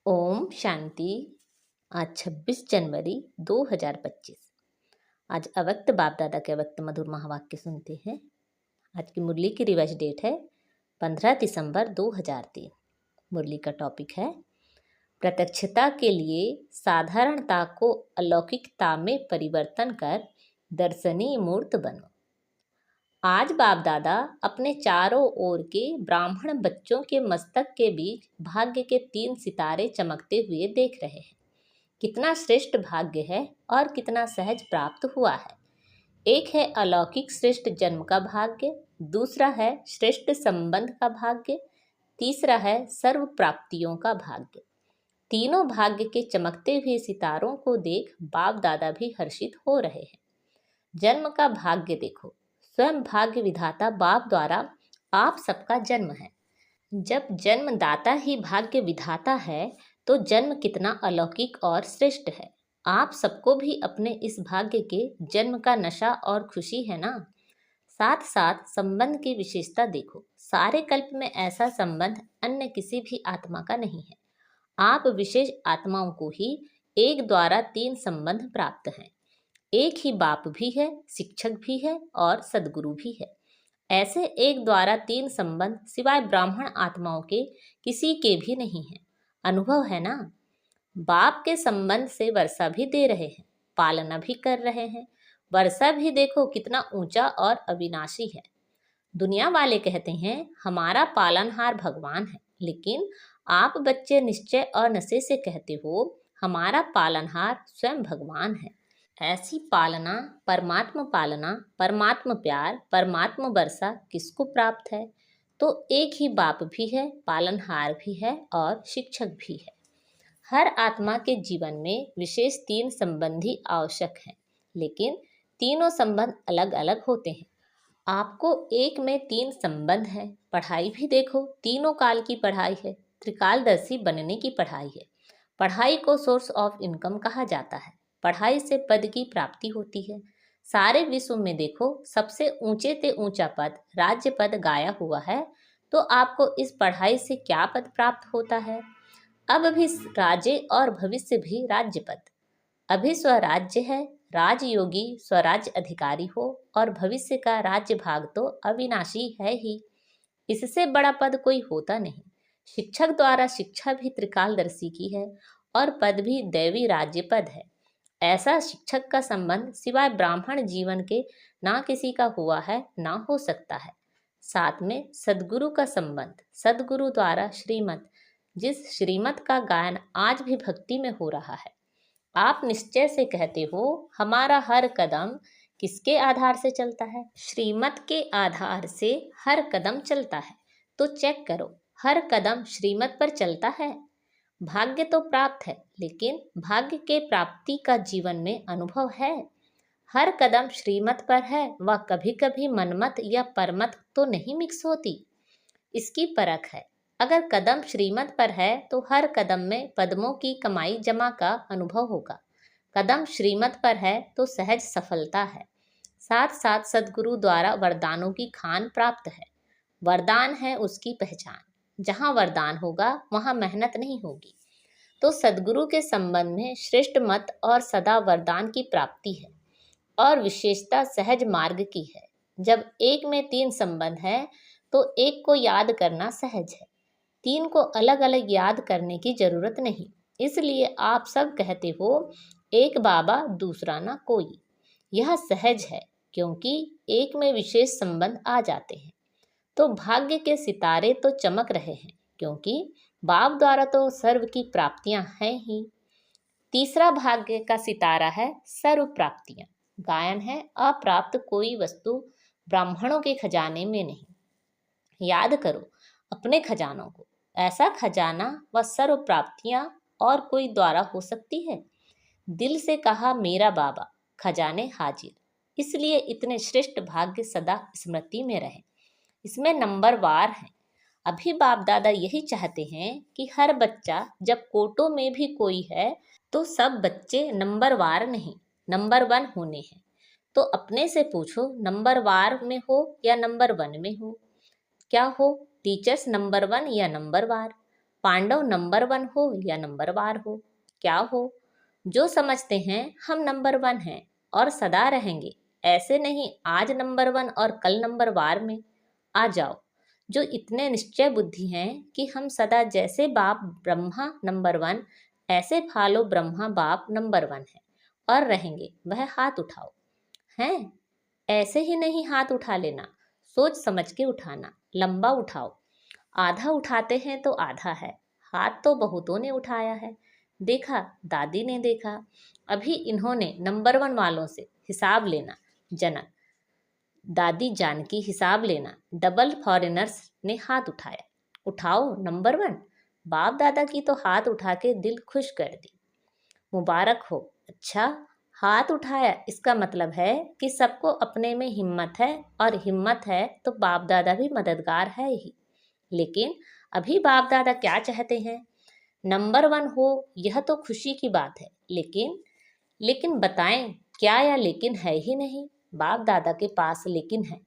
ओम शांति। आज 26 जनवरी 2025। आज अव्यक्त बाप दादा के अव्यक्त मधुर महावाक्य सुनते हैं। आज की मुरली की रिवाइज डेट है 15 दिसंबर 2003। मुरली का टॉपिक है प्रत्यक्षता के लिए साधारणता को अलौकिकता में परिवर्तन कर दर्शनीय मूर्त बनो। आज बाप दादा अपने चारों ओर के ब्राह्मण बच्चों के मस्तक के बीच भाग्य के 3 सितारे चमकते हुए देख रहे हैं। कितना श्रेष्ठ भाग्य है और कितना सहज प्राप्त हुआ है। एक है अलौकिक श्रेष्ठ जन्म का भाग्य, दूसरा है श्रेष्ठ संबंध का भाग्य, तीसरा है सर्व प्राप्तियों का भाग्य। तीनों भाग्य के चमकते हुए सितारों को देख बाप दादा भी हर्षित हो रहे हैं। जन्म का भाग्य देखो, स्वयं भाग्य विधाता बाप द्वारा आप सबका जन्म है। जब जन्मदाता ही भाग्य विधाता है तो जन्म कितना अलौकिक और श्रेष्ठ है। आप सबको भी अपने इस भाग्य के जन्म का नशा और खुशी है ना। साथ साथ संबंध की विशेषता देखो, सारे कल्प में ऐसा संबंध अन्य किसी भी आत्मा का नहीं है। आप विशेष आत्माओं को ही एक द्वारा 3 संबंध प्राप्त हैं। एक ही बाप भी है, शिक्षक भी है और सदगुरु भी है। ऐसे एक द्वारा 3 संबंध सिवाय ब्राह्मण आत्माओं के किसी के भी नहीं है। अनुभव है ना। बाप के संबंध से वर्षा भी दे रहे हैं, पालना भी कर रहे हैं। वर्षा भी देखो कितना ऊंचा और अविनाशी है। दुनिया वाले कहते हैं हमारा पालनहार भगवान है, लेकिन आप बच्चे निश्चय और नशे से कहते हो हमारा पालनहार स्वयं भगवान है। ऐसी पालना, परमात्म प्यार, परमात्म वर्षा किसको प्राप्त है? तो एक ही बाप भी है, पालनहार भी है और शिक्षक भी है। हर आत्मा के जीवन में विशेष 3 संबंधी आवश्यक हैं, लेकिन तीनों संबंध अलग अलग होते हैं। आपको एक में 3 संबंध है। पढ़ाई भी देखो, तीनों काल की पढ़ाई है, त्रिकालदर्शी बनने की पढ़ाई है। पढ़ाई को सोर्स ऑफ इनकम कहा जाता है। पढ़ाई से पद की प्राप्ति होती है। सारे विश्व में देखो सबसे ऊंचे से ऊंचा पद राज्य पद गाया हुआ है, तो आपको इस पढ़ाई से क्या पद प्राप्त होता है? अब भी राज्य और भविष्य भी राज्य पद। अभी स्वराज्य है, राजयोगी स्वराज्य अधिकारी हो, और भविष्य का राज्य भाग तो अविनाशी है ही। इससे बड़ा पद कोई होता नहीं। शिक्षक द्वारा शिक्षा भी त्रिकालदर्शी की है और पद भी दैवी राज्य पद है। ऐसा शिक्षक का संबंध सिवाय ब्राह्मण जीवन के ना किसी का हुआ है ना हो सकता है। साथ में सदगुरु का संबंध, सदगुरु द्वारा श्रीमत, जिस श्रीमत का गायन आज भी भक्ति में हो रहा है। आप निश्चय से कहते हो हमारा हर कदम किसके आधार से चलता है? श्रीमत के आधार से हर कदम चलता है। तो चेक करो, हर कदम श्रीमत पर चलता है। भाग्य तो प्राप्त है, लेकिन भाग्य के प्राप्ति का जीवन में अनुभव है। हर कदम श्रीमत पर है, वह कभी कभी मनमत या परमत तो नहीं मिक्स होती। इसकी परख है। अगर कदम श्रीमत पर है तो हर कदम में पद्मों की कमाई जमा का अनुभव होगा। कदम श्रीमत पर है तो सहज सफलता है। साथ साथ सदगुरु द्वारा वरदानों की खान प्राप्त है। वरदान है उसकी पहचान। जहाँ वरदान होगा वहाँ मेहनत नहीं होगी। तो सदगुरु के संबंध में श्रेष्ठ मत और सदा वरदान की प्राप्ति है, और विशेषता सहज मार्ग की है। जब एक में 3 संबंध है तो एक को याद करना सहज है। 3 को अलग अलग याद करने की जरूरत नहीं। इसलिए आप सब कहते हो एक बाबा दूसरा ना कोई। यह सहज है, क्योंकि एक में विशेष संबंध आ जाते हैं। तो भाग्य के सितारे तो चमक रहे हैं, क्योंकि बाप द्वारा तो सर्व की प्राप्तियां हैं ही। तीसरा भाग्य का सितारा है सर्व प्राप्तियां। गायन है अप्राप्त कोई वस्तु ब्राह्मणों के खजाने में नहीं। याद करो अपने खजानों को। ऐसा खजाना व सर्व प्राप्तियां और कोई द्वारा हो सकती है? दिल से कहा मेरा बाबा, खजाने हाजिर। इसलिए इतने श्रेष्ठ भाग्य सदा स्मृति में रहे। इसमें नंबरवार है। अभी बाप दादा यही चाहते हैं कि हर बच्चा, जब कोटों में भी कोई है तो सब बच्चे नंबरवार नहीं नंबर 1 होने हैं। तो अपने से पूछो नंबरवार में हो या नंबर 1 में हो? क्या हो, टीचर्स नंबर 1 या नंबरवार? पांडव नंबर 1 हो या नंबर वार हो, क्या हो, जो समझते हैं हम नंबर 1 हैं और सदा रहेंगे, ऐसे नहीं आज नंबर 1 और कल नंबर वार में आ जाओ, जो इतने निश्चय बुद्धि हैं कि हम सदा जैसे बाप ब्रह्मा नंबर 1 ऐसे फालो ब्रह्मा बाप नंबर 1 है और रहेंगे, वह हाथ उठाओ। हैं, ऐसे ही नहीं हाथ उठा लेना, सोच समझ के उठाना, लंबा उठाओ। आधा उठाते हैं तो आधा है, हाथ तो बहुतों ने उठाया है, देखा, दादी ने देखा। अभी इन्होंने नंबर 1 वालों से हिसाब लेना, जनक, दादी जानकी हिसाब लेना। डबल फॉरेनर्स ने हाथ उठाया, उठाओ नंबर 1। बाप दादा की तो हाथ उठा के दिल खुश कर दी, मुबारक हो। अच्छा, हाथ उठाया इसका मतलब है कि सबको अपने में हिम्मत है, और हिम्मत है तो बाप दादा भी मददगार है ही। लेकिन अभी बाप दादा क्या चाहते हैं? नंबर 1 हो, यह तो खुशी की बात है, लेकिन बताएं क्या, या लेकिन है ही नहीं। बाप दादा के पास लेकिन है।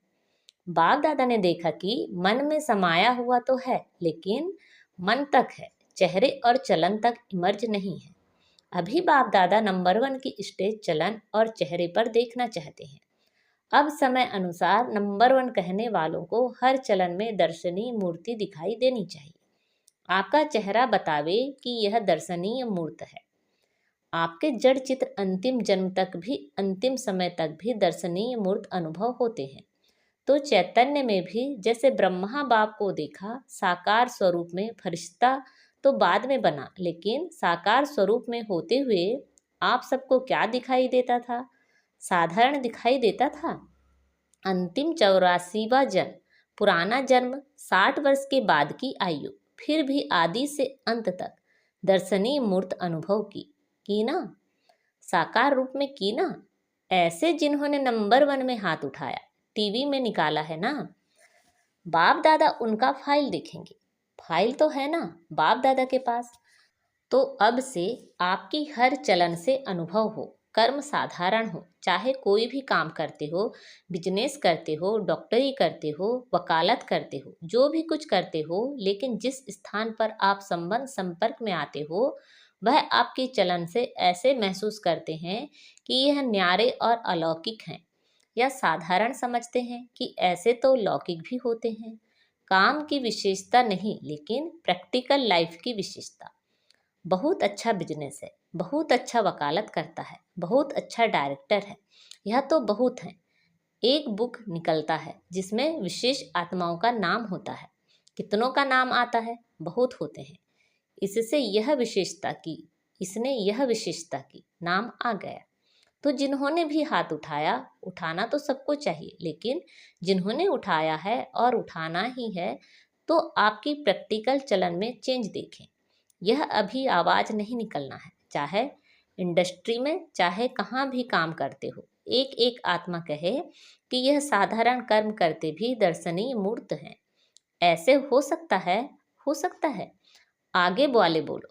बाप दादा ने देखा कि मन में समाया हुआ तो है, लेकिन मन तक है, चेहरे और चलन तक इमर्ज नहीं है। अभी बाप दादा नंबर 1 की स्टेज चलन और चेहरे पर देखना चाहते हैं। अब समय अनुसार नंबर 1 कहने वालों को हर चलन में दर्शनीय मूर्ति दिखाई देनी चाहिए। आपका चेहरा बतावे कि यह दर्शनीय मूर्त है। आपके जड़ चित्र अंतिम जन्म तक भी, अंतिम समय तक भी दर्शनीय मूर्त अनुभव होते हैं। तो चैतन्य में भी जैसे ब्रह्मा बाप को देखा साकार स्वरूप में, फरिश्ता तो बाद में बना, लेकिन साकार स्वरूप में होते हुए आप सबको क्या दिखाई देता था? साधारण दिखाई देता था। अंतिम 84वां जन्म, पुराना जन्म, 60 वर्ष के बाद की आयु, फिर भी आदि से अंत तक दर्शनीय मूर्त अनुभव की ना, साकार रूप में की ना। ऐसे जिन्होंने नंबर 1 में हाथ उठाया, टीवी में निकाला है ना, बाप दादा उनका फाइल देखेंगे। फाइल तो है ना बाप दादा के पास। तो अब से आपकी हर चलन से अनुभव हो, कर्म साधारण हो, चाहे कोई भी काम करते हो, बिजनेस करते हो, डॉक्टरी करते हो, वकालत करते हो, जो भी कुछ करते हो, लेकिन जिस स्थान पर आप संबंध संपर्क में आते हो, वह आपके चलन से ऐसे महसूस करते हैं कि यह न्यारे और अलौकिक हैं, या साधारण समझते हैं कि ऐसे तो लौकिक भी होते हैं। काम की विशेषता नहीं, लेकिन प्रैक्टिकल लाइफ की विशेषता। बहुत अच्छा बिजनेस है, बहुत अच्छा वकालत करता है, बहुत अच्छा डायरेक्टर है, यह तो बहुत है। एक बुक निकलता है जिसमें विशेष आत्माओं का नाम होता है। कितनों का नाम आता है? बहुत होते हैं। इससे यह विशेषता की, इसने यह विशेषता की, नाम आ गया। तो जिन्होंने भी हाथ उठाया, उठाना तो सबको चाहिए, लेकिन जिन्होंने उठाया है और उठाना ही है, तो आपकी प्रैक्टिकल चलन में चेंज देखें। यह अभी आवाज़ नहीं निकलना है, चाहे इंडस्ट्री में, चाहे कहाँ भी काम करते हो। एक एक आत्मा कहे कि यह साधारण कर्म करते भी दर्शनीय मूर्त हैं। ऐसे हो सकता है, हो सकता है। आगे वाले बोलो,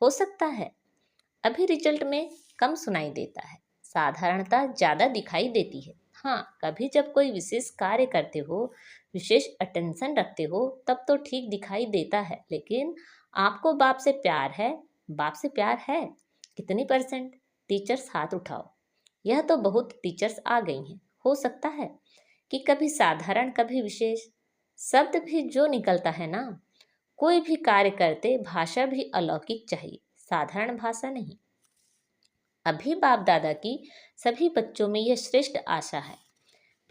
हो सकता है। अभी रिजल्ट में कम सुनाई देता है, साधारणता ज़्यादा दिखाई देती है। हाँ, कभी जब कोई विशेष कार्य करते हो, विशेष अटेंशन रखते हो, तब तो ठीक दिखाई देता है। लेकिन आपको बाप से प्यार है, बाप से प्यार है कितनी %? टीचर्स हाथ उठाओ। यह तो बहुत टीचर्स आ गई हैं। हो सकता है कि कभी साधारण, कभी विशेष। शब्द भी जो निकलता है ना, कोई भी कार्य करते भाषा भी अलौकिक चाहिए, साधारण भाषा नहीं। अभी बाप दादा की सभी बच्चों में यह श्रेष्ठ आशा है।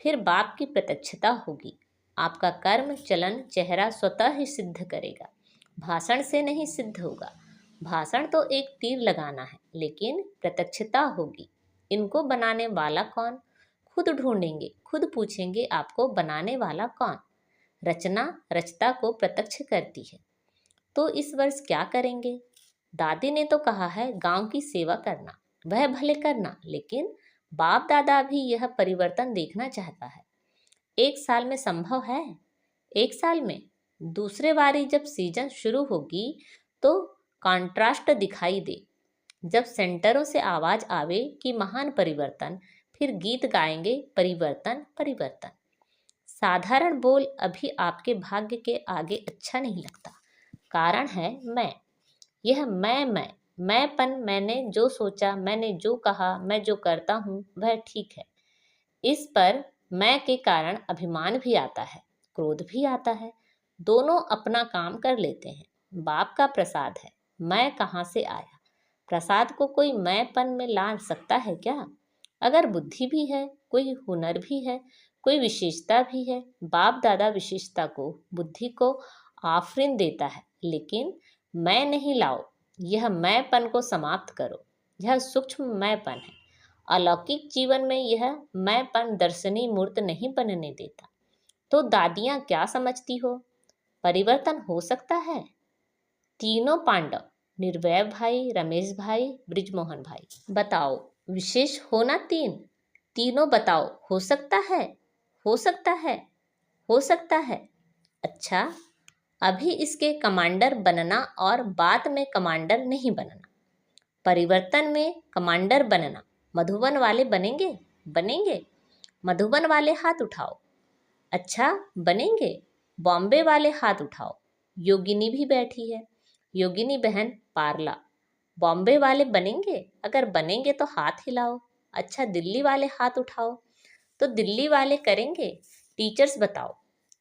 फिर बाप की प्रत्यक्षता होगी। आपका कर्म, चलन, चेहरा स्वतः ही सिद्ध करेगा, भाषण से नहीं सिद्ध होगा। भाषण तो एक तीर लगाना है, लेकिन प्रत्यक्षता होगी। इनको बनाने वाला कौन? खुद ढूंढेंगे, खुद पूछेंगे आपको बनाने वाला कौन। रचना रचता को प्रत्यक्ष करती है। तो इस वर्ष क्या करेंगे? दादी ने तो कहा है गांव की सेवा करना, वह भले करना, लेकिन बाप दादा भी यह परिवर्तन देखना चाहता है। 1 साल में संभव है? 1 साल में? दूसरे बारी जब सीजन शुरू होगी तो कॉन्ट्रास्ट दिखाई दे। जब सेंटरों से आवाज आवे कि महान परिवर्तन, फिर गीत गाएंगे परिवर्तन परिवर्तन। साधारण बोल अभी आपके भाग्य के आगे अच्छा नहीं लगता। कारण है मैं। यह मैंपन, मैंने जो सोचा, मैंने जो कहा, मैं जो करता हूँ वह ठीक है। इस पर मैं के कारण अभिमान भी आता है, क्रोध भी आता है। दोनों अपना काम कर लेते हैं। बाप का प्रसाद है, मैं कहाँ से आया? प्रसाद को कोई मैंपन में ला सकता है क्या? अगर बुद्धि भी है, कोई हुनर भी है, कोई विशेषता भी है, बाप दादा विशेषता को, बुद्धि को आफरीन देता है, लेकिन मैं नहीं लाओ। यह मैंपन को समाप्त करो। यह सूक्ष्म मैंपन है। अलौकिक जीवन में यह मैंपन दर्शनीय मूर्त नहीं बनने देता। तो दादियाँ क्या समझती हो? परिवर्तन हो सकता है? तीनों पांडव, निर्भय भाई, रमेश भाई, ब्रिजमोहन भाई, बताओ विशेष हो ना तीन? तीनों बताओ, हो सकता है? हो सकता है? हो सकता है? अच्छा, अभी इसके कमांडर बनना और बाद में कमांडर नहीं बनना। परिवर्तन में कमांडर बनना। मधुबन वाले बनेंगे? बनेंगे? मधुबन वाले हाथ उठाओ। अच्छा, बनेंगे? बॉम्बे वाले हाथ उठाओ। योगिनी भी बैठी है, योगिनी बहन पारला। बॉम्बे वाले बनेंगे? अगर बनेंगे तो हाथ हिलाओ। अच्छा, दिल्ली वाले हाथ उठाओ। तो दिल्ली वाले करेंगे? टीचर्स बताओ।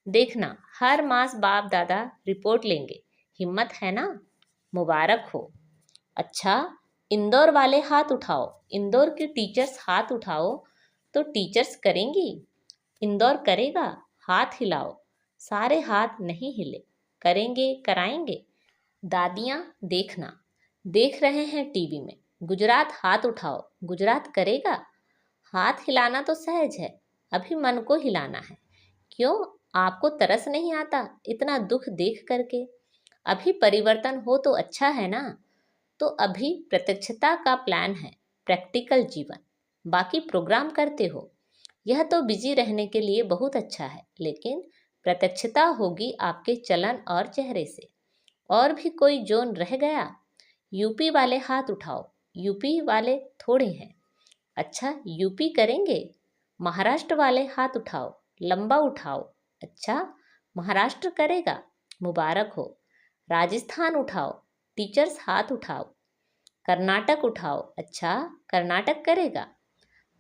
देखना, हर मास बाप दादा रिपोर्ट लेंगे। हिम्मत है ना? मुबारक हो। अच्छा, इंदौर वाले हाथ उठाओ। इंदौर के टीचर्स हाथ उठाओ। तो टीचर्स करेंगी? इंदौर करेगा? हाथ हिलाओ। सारे हाथ नहीं हिले। करेंगे, कराएंगे? दादियाँ देखना, देख रहे हैं टीवी में। गुजरात हाथ उठाओ। गुजरात करेगा? हाथ हिलाना तो सहज है, अभी मन को हिलाना है। क्यों, आपको तरस नहीं आता इतना दुख देख करके? अभी परिवर्तन हो तो अच्छा है ना? तो अभी प्रत्यक्षता का प्लान है, प्रैक्टिकल जीवन। बाकी प्रोग्राम करते हो, यह तो बिजी रहने के लिए बहुत अच्छा है, लेकिन प्रत्यक्षता होगी आपके चलन और चेहरे से। और भी कोई जोन रह गया? यूपी वाले हाथ उठाओ। यूपी वाले थोड़े हैं। अच्छा, यूपी करेंगे? महाराष्ट्र वाले हाथ उठाओ, लंबा उठाओ। अच्छा, महाराष्ट्र करेगा? मुबारक हो। राजस्थान उठाओ। टीचर्स हाथ उठाओ। कर्नाटक उठाओ। अच्छा, कर्नाटक करेगा?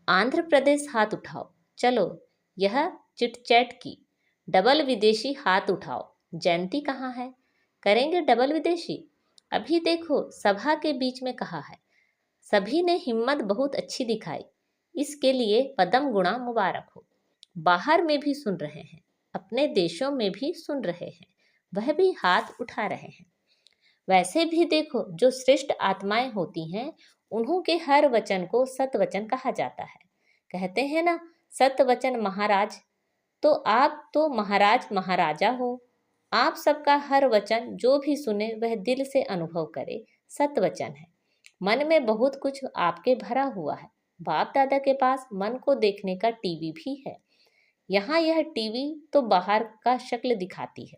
आंध्र प्रदेश हाथ उठाओ। चलो, यह चिट चैट की। डबल विदेशी हाथ उठाओ। जयंती कहाँ है? करेंगे डबल विदेशी? अभी देखो, सभा के बीच में कहा है। सभी ने हिम्मत बहुत अच्छी दिखाई, इसके लिए पदम गुणा मुबारक हो। बाहर में भी सुन रहे हैं, अपने देशों में भी सुन रहे हैं, वह भी हाथ उठा रहे हैं। वैसे भी देखो, जो श्रेष्ठ आत्माएं होती हैं, उन्हों के हर वचन को सत वचन कहा जाता है। कहते हैं ना, सत वचन महाराज। तो आप तो महाराज महाराजा हो। आप सबका हर वचन जो भी सुने वह दिल से अनुभव करे, सत वचन है। मन में बहुत कुछ आपके भरा हुआ है। बाप दादा के पास मन को देखने का टीवी भी है। यहाँ यह टीवी तो बाहर का शक्ल दिखाती है,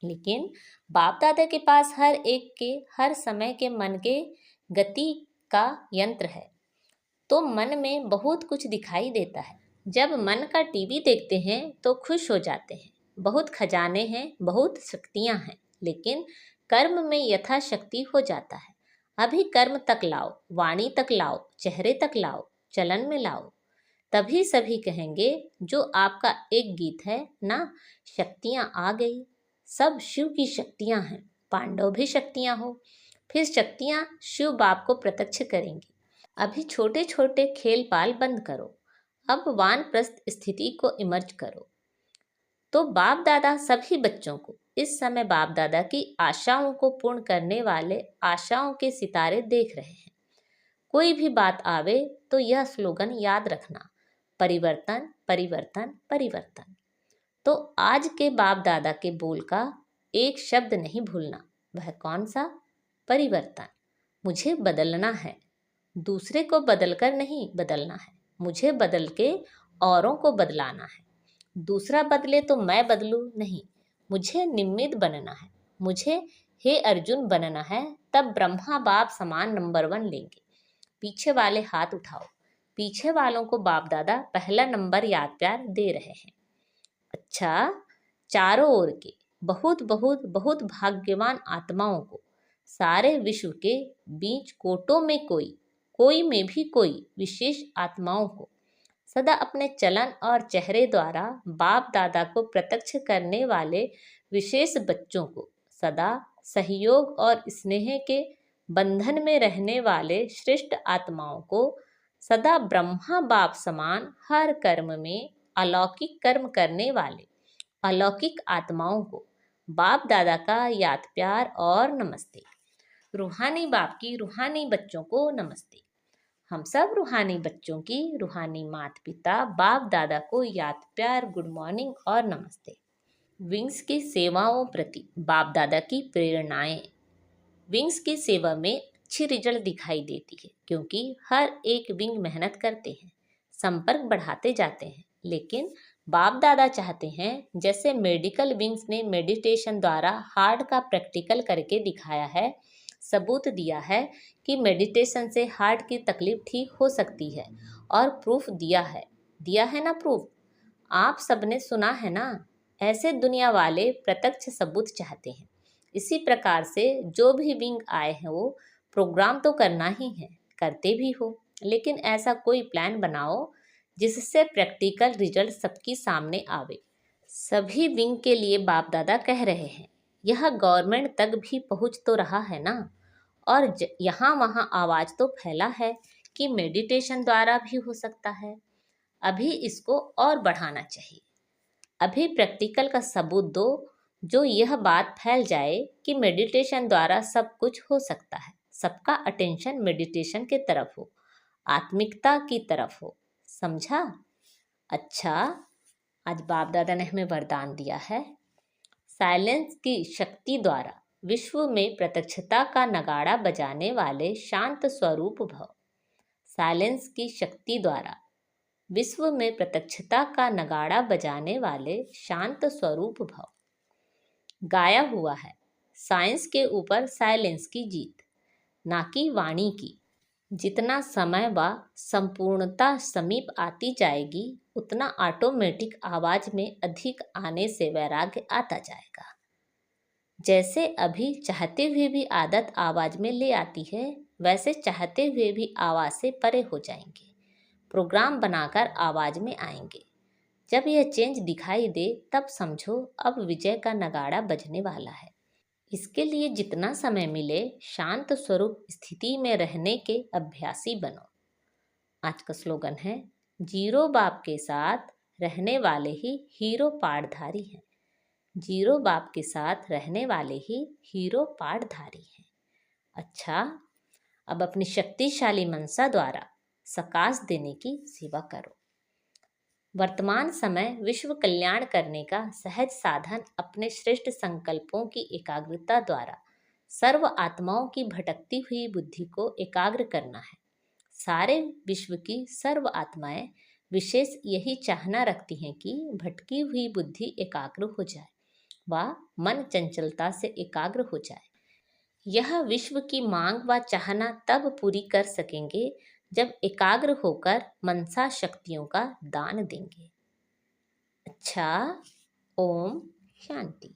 लेकिन बाप दादा के पास हर एक के हर समय के मन के गति का यंत्र है। तो मन में बहुत कुछ दिखाई देता है। जब मन का टीवी देखते हैं तो खुश हो जाते हैं। बहुत खजाने हैं, बहुत शक्तियां हैं, लेकिन कर्म में यथाशक्ति हो जाता है। अभी कर्म तक लाओ, वाणी तक लाओ, चेहरे तक लाओ, चलन में लाओ। तभी सभी कहेंगे, जो आपका एक गीत है ना, शक्तियां आ गई। सब शिव की शक्तियां हैं। पांडव भी शक्तियां हो, फिर शक्तियां शिव बाप को प्रत्यक्ष करेंगी। अभी छोटे छोटे खेल पाल बंद करो, अब वानप्रस्थ स्थिति को इमर्ज करो। तो बाप दादा सभी बच्चों को इस समय बाप दादा की आशाओं को पूर्ण करने वाले आशाओं के सितारे देख रहे हैं। कोई भी बात आवे तो यह स्लोगन याद रखना, परिवर्तन परिवर्तन परिवर्तन। तो आज के बाप दादा के बोल का एक शब्द नहीं भूलना। वह कौन सा? परिवर्तन। मुझे बदलना है, दूसरे को बदलकर नहीं बदलना है। मुझे बदल के औरों को बदलाना है। दूसरा बदले तो मैं बदलूं नहीं, मुझे निमित्त बनना है। मुझे हे अर्जुन बनना है, तब ब्रह्मा बाप समान नंबर 1 लेंगे। पीछे वाले हाथ उठाओ। पीछे वालों को बाप दादा पहला नंबर याद प्यार दे रहे हैं। अच्छा, चारों ओर के बहुत बहुत बहुत भाग्यवान आत्माओं को, सारे विश्व के बीच कोटों में कोई में भी कोई विशेष आत्माओं को, सदा अपने चलन और चेहरे द्वारा बाप दादा को प्रत्यक्ष करने वाले विशेष बच्चों को, सदा सहयोग और स्नेह के बंधन में रहने वाले श्रेष्ठ आत्माओं को, सदा ब्रह्मा बाप समान हर कर्म में अलौकिक कर्म करने वाले अलौकिक आत्माओं को बाप दादा का याद प्यार और नमस्ते। रूहानी बाप की रूहानी बच्चों को नमस्ते। हम सब रूहानी बच्चों की रूहानी माता पिता बाप दादा को याद प्यार गुड मॉर्निंग और नमस्ते। विंग्स की सेवाओं प्रति बाप दादा की प्रेरणाएं। विंग्स की सेवा में अच्छी रिजल्ट दिखाई देती है, क्योंकि हर एक विंग मेहनत करते हैं, संपर्क बढ़ाते जाते हैं, लेकिन बाप दादा चाहते हैं जैसे मेडिकल विंग्स ने मेडिटेशन द्वारा हार्ट का प्रैक्टिकल करके दिखाया है, सबूत दिया है कि मेडिटेशन से हार्ट की तकलीफ ठीक हो सकती है, और प्रूफ दिया है ना प्रूफ। आप सबने सुना है ना, ऐसे दुनिया वाले प्रत्यक्ष सबूत चाहते हैं। इसी प्रकार से जो भी विंग आए हैं वो प्रोग्राम तो करना ही है, करते भी हो, लेकिन ऐसा कोई प्लान बनाओ जिससे प्रैक्टिकल रिजल्ट सबकी सामने आवे। सभी विंग के लिए बाप दादा कह रहे हैं, यह गवर्नमेंट तक भी पहुंच तो रहा है ना, और यहाँ वहाँ आवाज़ तो फैला है कि मेडिटेशन द्वारा भी हो सकता है। अभी इसको और बढ़ाना चाहिए। अभी प्रैक्टिकल का सबूत दो, जो यह बात फैल जाए कि मेडिटेशन द्वारा सब कुछ हो सकता है। सबका अटेंशन मेडिटेशन के तरफ हो, आत्मिकता की तरफ हो, समझा? अच्छा, आज बाप दादा ने हमें वरदान दिया है, साइलेंस की शक्ति द्वारा विश्व में प्रत्यक्षता का नगाड़ा बजाने वाले शांत स्वरूप भव। साइलेंस की शक्ति द्वारा विश्व में प्रत्यक्षता का नगाड़ा बजाने वाले शांत स्वरूप भव। गाया हुआ है, साइंस के ऊपर साइलेंस की जीत, ना कि वाणी की। जितना समय व संपूर्णता समीप आती जाएगी, उतना ऑटोमेटिक आवाज में अधिक आने से वैराग्य आता जाएगा। जैसे अभी चाहते हुए भी आदत आवाज में ले आती है, वैसे चाहते हुए भी आवाज से परे हो जाएंगे, प्रोग्राम बनाकर आवाज में आएंगे। जब यह चेंज दिखाई दे तब समझो अब विजय का नगाड़ा बजने वाला है। इसके लिए जितना समय मिले शांत स्वरूप स्थिति में रहने के अभ्यासी बनो। आज का स्लोगन है, जीरो बाप के साथ रहने वाले ही हीरो पाठधारी हैं। जीरो बाप के साथ रहने वाले ही हीरो पाठधारी हैं। अच्छा, अब अपनी शक्तिशाली मनसा द्वारा सकाश देने की सेवा करो। वर्तमान समय विश्व कल्याण करने का सहज साधन अपने श्रेष्ठ संकल्पों की एकाग्रता द्वारा सर्व आत्माओं की भटकती हुई बुद्धि को एकाग्र करना है। सारे विश्व की सर्व आत्माएं विशेष यही चाहना रखती हैं कि भटकी हुई बुद्धि एकाग्र हो जाए व मन चंचलता से एकाग्र हो जाए। यह विश्व की मांग व चाहना तब पूरी कर सकेंगे जब एकाग्र होकर मनसा शक्तियों का दान देंगे। अच्छा, ओम शांति।